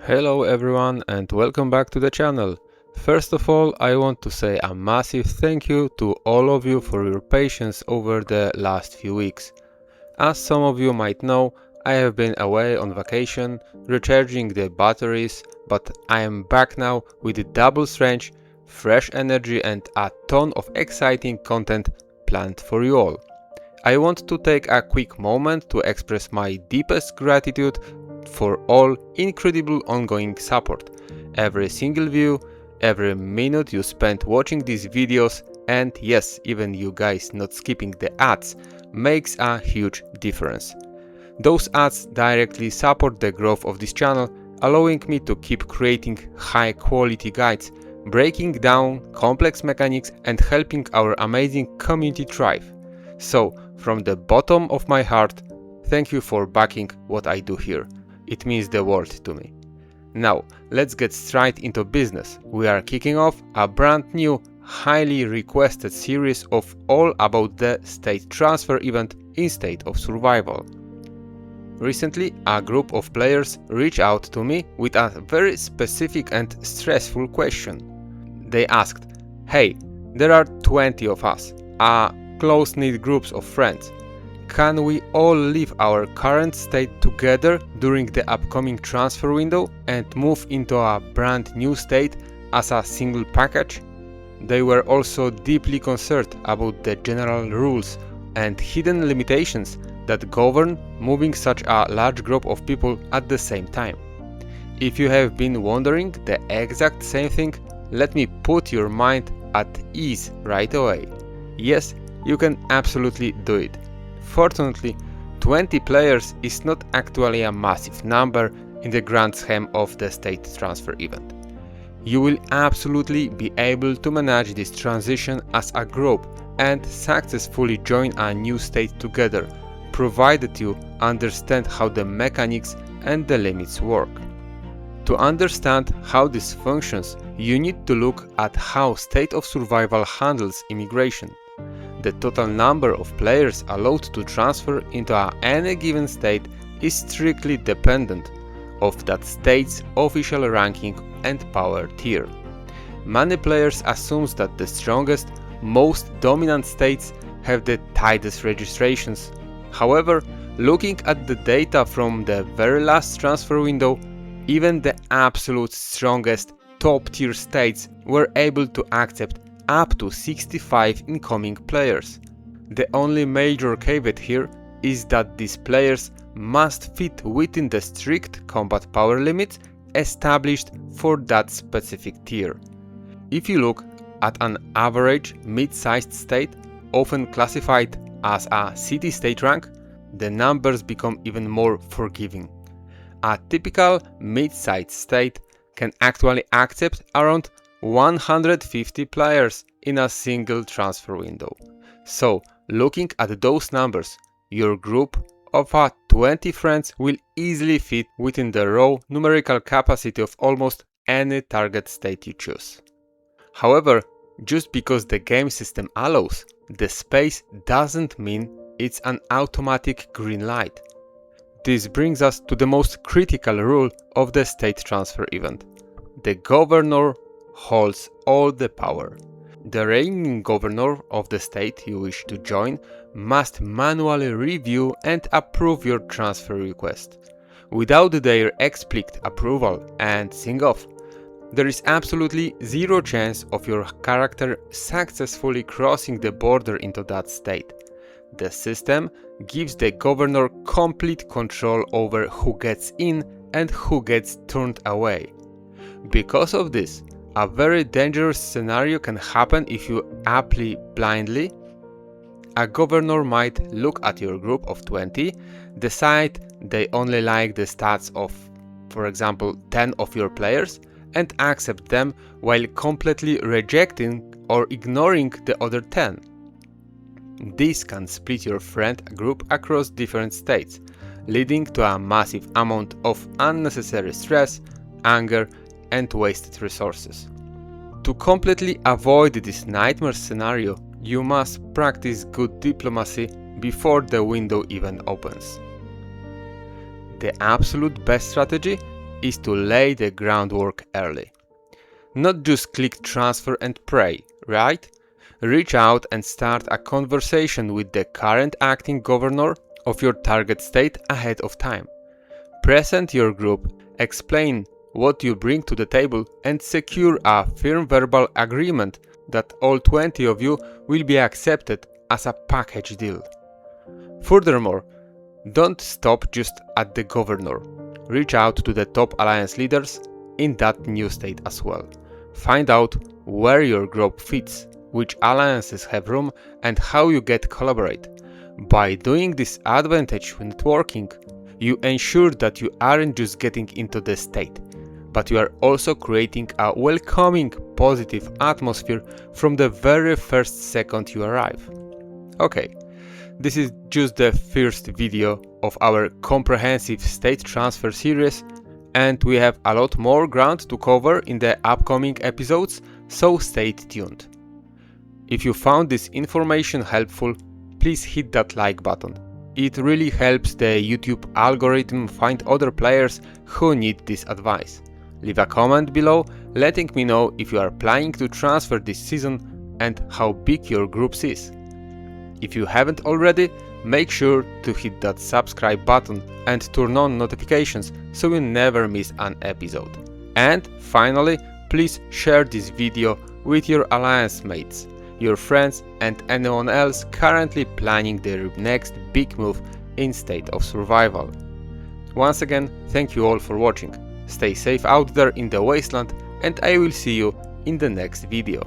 Hello everyone and welcome back to the channel. First of all, I want to say a massive thank you to all of you for your patience over the last few weeks. As some of you might know, I have been away on vacation, recharging the batteries, but I am back now with double strength, fresh energy and a ton of exciting content planned for you all. I want to take a quick moment to express my deepest gratitude for all incredible ongoing support. Every single view, every minute you spent watching these videos, and yes, even you guys not skipping the ads, makes a huge difference. Those ads directly support the growth of this channel, allowing me to keep creating high quality guides, breaking down complex mechanics and helping our amazing community thrive. So, from the bottom of my heart, thank you for backing what I do here. It means the world to me. Now, let's get straight into business. We are kicking off a brand new, highly requested series of all about the state transfer event in State of Survival. Recently, a group of players reached out to me with a very specific and stressful question. They asked, "Hey, there are 20 of us, a close-knit groups of friends. Can we all leave our current state together during the upcoming transfer window and move into a brand new state as a single package?" They were also deeply concerned about the general rules and hidden limitations that govern moving such a large group of people at the same time. If you have been wondering the exact same thing, let me put your mind at ease right away. Yes, you can absolutely do it. Fortunately, 20 players is not actually a massive number in the grand scheme of the state transfer event. You will absolutely be able to manage this transition as a group and successfully join a new state together, provided you understand how the mechanics and the limits work. To understand how this functions, you need to look at how State of Survival handles immigration. The total number of players allowed to transfer into any given state is strictly dependent of that state's official ranking and power tier. Many players assume that the strongest, most dominant states have the tightest registrations. However, looking at the data from the very last transfer window, even the absolute strongest top-tier states were able to accept up to 65 incoming players. The only major caveat here is that these players must fit within the strict combat power limits established for that specific tier. If you look at an average mid-sized state, often classified as a city state rank, the numbers become even more forgiving. A typical mid-sized state can actually accept around 150 players in a single transfer window. So, looking at those numbers, your group of 20 friends will easily fit within the raw numerical capacity of almost any target state you choose. However, just because the game system allows, the space doesn't mean it's an automatic green light. This brings us to the most critical rule of the state transfer event. The governor holds all the power. The reigning governor of the state you wish to join must manually review and approve your transfer request. Without their explicit approval and sign-off, there is absolutely zero chance of your character successfully crossing the border into that state. The system gives the governor complete control over who gets in and who gets turned away. Because of this, a very dangerous scenario can happen if you apply blindly. A governor might look at your group of 20, decide they only like the stats of, for example, 10 of your players, and accept them while completely rejecting or ignoring the other 10. This can split your friend group across different states, leading to a massive amount of unnecessary stress, anger, and wasted resources. To completely avoid this nightmare scenario, you must practice good diplomacy before the window even opens. The absolute best strategy is to lay the groundwork early. Not just click transfer and pray, right? Reach out and start a conversation with the current acting governor of your target state ahead of time. Present your group, explain what you bring to the table, and secure a firm verbal agreement that all 20 of you will be accepted as a package deal. Furthermore, don't stop just at the governor. Reach out to the top alliance leaders in that new state as well. Find out where your group fits, which alliances have room, and how you get collaborate. By doing this advantage networking, you ensure that you aren't just getting into the state, but you are also creating a welcoming, positive atmosphere from the very first second you arrive. Okay, this is just the first video of our comprehensive state transfer series, and we have a lot more ground to cover in the upcoming episodes, so stay tuned. If you found this information helpful, please hit that like button. It really helps the YouTube algorithm find other players who need this advice. Leave a comment below letting me know if you are planning to transfer this season and how big your group is. If you haven't already, make sure to hit that subscribe button and turn on notifications so you never miss an episode. And finally, please share this video with your alliance mates, your friends, and anyone else currently planning their next big move in State of Survival. Once again, thank you all for watching. Stay safe out there in the wasteland, and I will see you in the next video.